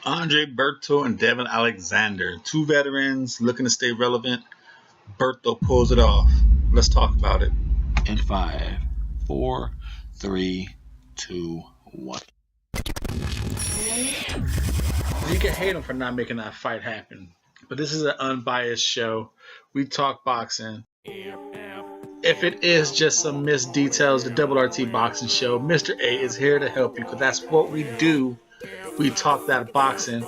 Andre Berto and Devin Alexander, two veterans looking to stay relevant. Berto pulls it off. Let's talk about it. In 5, 4, 3, 2, 1. You can hate him for not making that fight happen, but this is an unbiased show. We talk boxing. If it is just some missed details, the Double RT Boxing Show, Mr.A is here to help you, because that's what we do. We talk that boxing,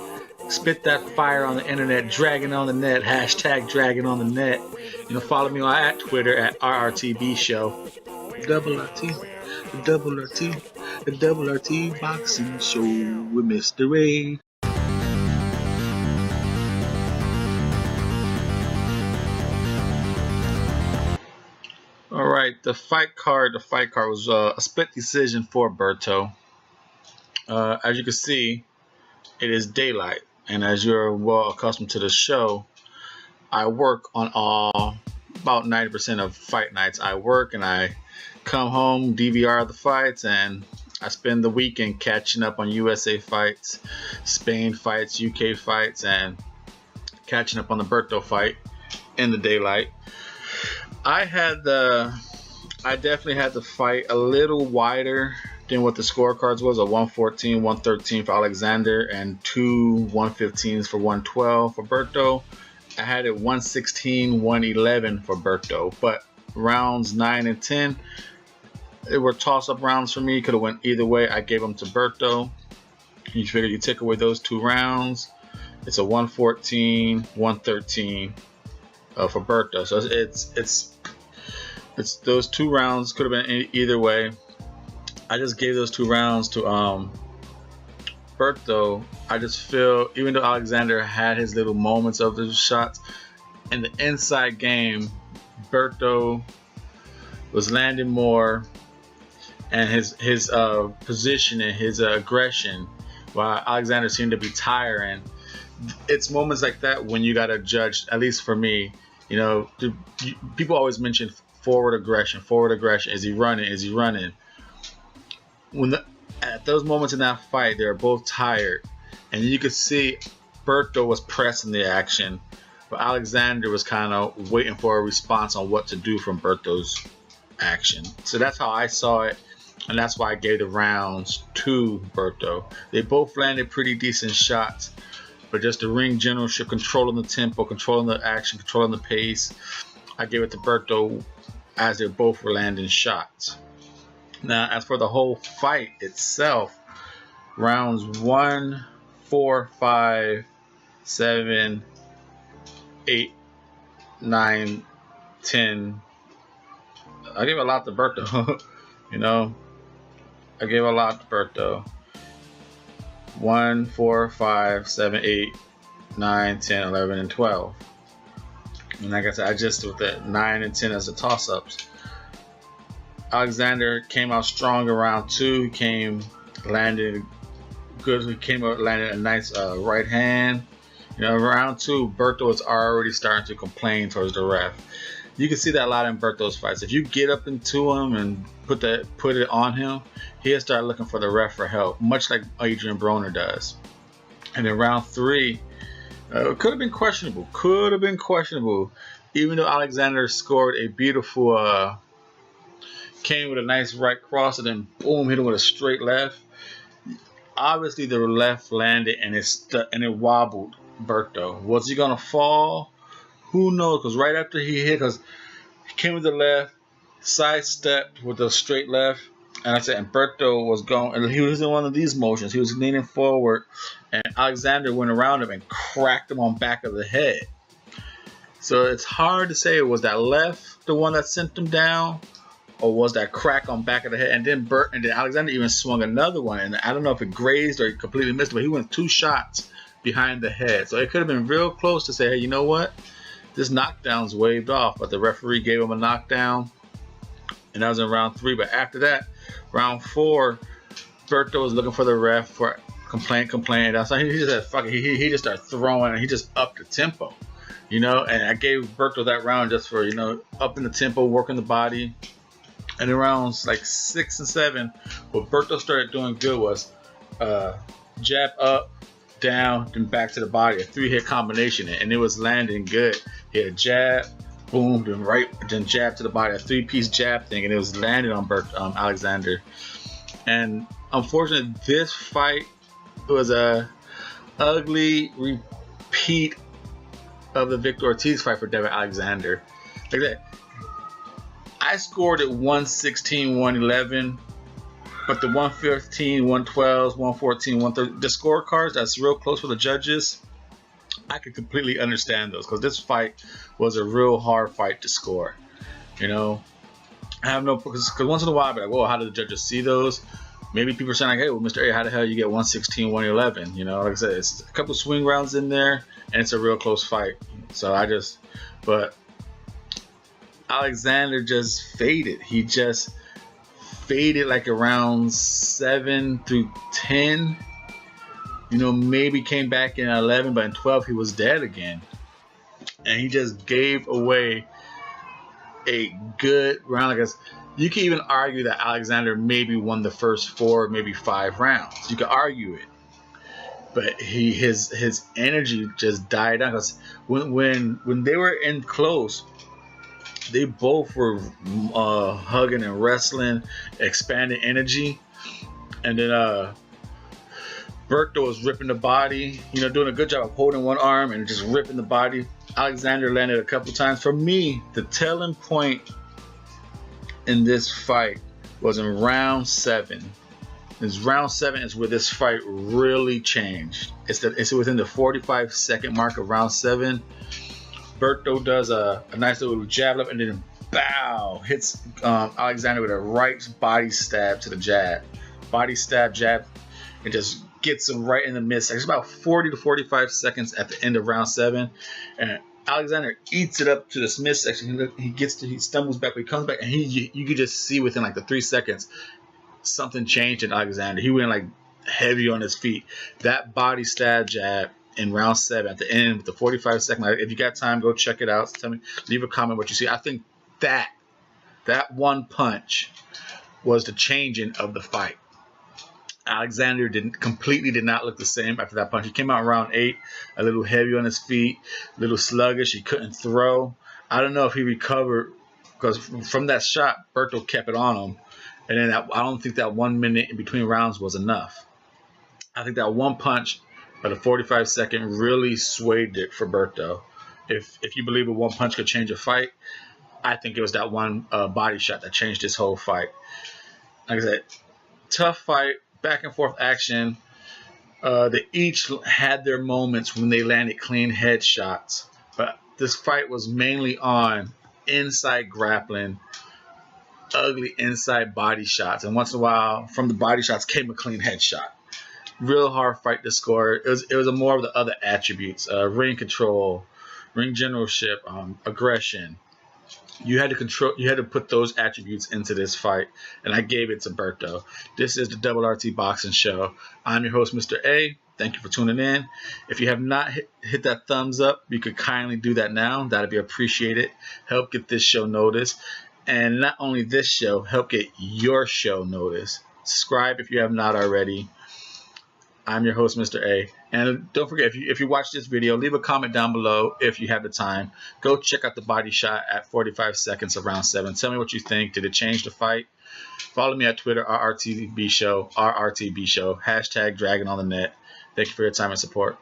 spit that fire on the internet, dragging on the net, hashtag dragging on the net. Follow me at Twitter at RRTB Show. Double RT, the Double RT, the Double RT Boxing Show with Mr.A. All right, the fight card was a split decision for Berto. As you can see, it is daylight, and as you're well accustomed to the show, I work on about 90% of fight nights. I work and I come home, DVR the fights, and I spend the weekend catching up on USA fights, Spain fights, UK fights, and catching up on the Berto fight in the daylight. I definitely had the fight a little wider than what the scorecards was, a 114, 113 for Alexander and two 115s for 112 for Berto. I had it 116, 111 for Berto, but rounds 9 and 10, they were toss-up rounds for me. Could have went either way. I gave them to Berto. You figure you take away those two rounds, it's a 114, 113 for Berto. So it's those two rounds could have been either way. I just gave those two rounds to Berto. I just feel, even though Alexander had his little moments of the shots, in the inside game, Berto was landing more, and his position and his aggression, while Alexander seemed to be tiring. It's moments like that when you got to judge, at least for me. People always mention forward aggression. Is he running? At those moments in that fight, they were both tired, and you could see Berto was pressing the action, but Alexander was kind of waiting for a response on what to do from Berto's action. So that's how I saw it, and that's why I gave the rounds to Berto. They both landed pretty decent shots, but just the ring generalship, controlling the tempo, controlling the action, controlling the pace, I gave it to Berto as they both were landing shots. Now, as for the whole fight itself, rounds 1, 4, 5, 7, 8, 9, 10, I gave a lot to Berto. I gave a lot to Berto. 1, 4, 5, 7, 8, 9, 10, 11, and 12. And like I said, I just with that 9 and 10 as the toss-ups. Alexander came out strong in round 2. He landed good. Landed a nice right hand. Round 2, Berto was already starting to complain towards the ref. You can see that a lot in Berto's fights. If you get up into him and put it on him, he'll start looking for the ref for help, much like Adrian Broner does. And in round 3, it could have been questionable. Even though Alexander scored a beautiful, came with a nice right cross and then boom, hit him with a straight left. Obviously, the left landed and it wobbled Berto. Was he gonna fall? Who knows? Because right after he hit, because he came with the left, sidestepped with a straight left, and Berto was going, and he was in one of these motions. He was leaning forward, and Alexander went around him and cracked him on back of the head. So it's hard to say, was that left the one that sent him down, or was that crack on back of the head? And then Alexander even swung another one, and I don't know if it grazed or he completely missed it, but he went 2 shots behind the head. So it could have been real close to say, hey, you know what? This knockdown's waved off, but the referee gave him a knockdown, and that was in round 3. But after that, round 4, Berto was looking for the ref for complaint. That's why he just said, fuck it. He just started throwing, and he just upped the tempo, And I gave Berto that round just for, upping the tempo, working the body. And in rounds like 6 and 7, what Berto started doing good was jab up, down, then back to the body, a 3-hit combination, and it was landing good. He had a jab, boom, then jab to the body, a 3-piece jab thing, and it was landing on Alexander. And unfortunately, this fight was a ugly repeat of the Victor Ortiz fight for Devin Alexander. Like that, I scored it 116, 111. But the 115, 112, 114, 130, the scorecards that's real close for the judges, I could completely understand those, because this fight was a real hard fight to score. You know, I have no, because once in a while I'll be like, well, how did the judges see those? Maybe people are saying like, hey, well, Mr. A, how the hell you get 116, 111? You know, like I said, it's a couple swing rounds in there, and it's a real close fight. So but Alexander just faded. He just faded like around 7 through 10. You know, maybe came back in 11, but in 12 he was dead again. And he just gave away a good round. Like you can even argue that Alexander maybe won the first 4, maybe 5 rounds. You could argue it. But his energy just died down, because when they were in close, they both were hugging and wrestling, expanding energy. And then Berto was ripping the body, you know, doing a good job of holding one arm and just ripping the body. Alexander landed a couple times. For me, the telling point in this fight was in round 7. Round 7 is where this fight really changed. It's within the 45-second mark of round 7. Berto does a nice little jab up, and then bow, hits Alexander with a right body stab to the jab. Body stab, jab, and just gets him right in the mid. It's about 40 to 45 seconds at the end of round 7. And Alexander eats it up to this midsection. He stumbles back, but he comes back, and you could just see within like the 3 seconds, something changed in Alexander. He went like heavy on his feet. That body stab jab in round 7 at the end with the 45-second. If you got time, go check it out. Tell me, leave a comment what you see. I think that one punch was the changing of the fight. Alexander completely did not look the same after that punch. He came out in round 8 a little heavy on his feet, a little sluggish. He couldn't throw. I don't know if he recovered, because from that shot, Berto kept it on him. And then I don't think that 1 minute in between rounds was enough. I think that one punch of the 45-second really swayed it for Berto. If you believe a one punch could change a fight, I think it was that one body shot that changed this whole fight. Like I said, tough fight, back and forth action. They each had their moments when they landed clean headshots. But this fight was mainly on inside grappling, ugly inside body shots, and once in a while from the body shots came a clean headshot. Real hard fight to score. It was a more of the other attributes: ring control, ring generalship, aggression. You had to put those attributes into this fight, and I gave it to Berto. This is the Double RT Boxing Show. I'm your host, Mr. A. Thank you for tuning in. If you have not hit that thumbs up, you could kindly do that now. That'd be appreciated. Help get this show noticed. And not only this show, help get your show noticed. Subscribe if you have not already. I'm your host, Mr. A. And don't forget, if you watch this video, leave a comment down below if you have the time. Go check out the body shot at 45 seconds of round 7. Tell me what you think. Did it change the fight? Follow me at Twitter, RRTB Show, RRTB Show, #DragonOnTheNet. Thank you for your time and support.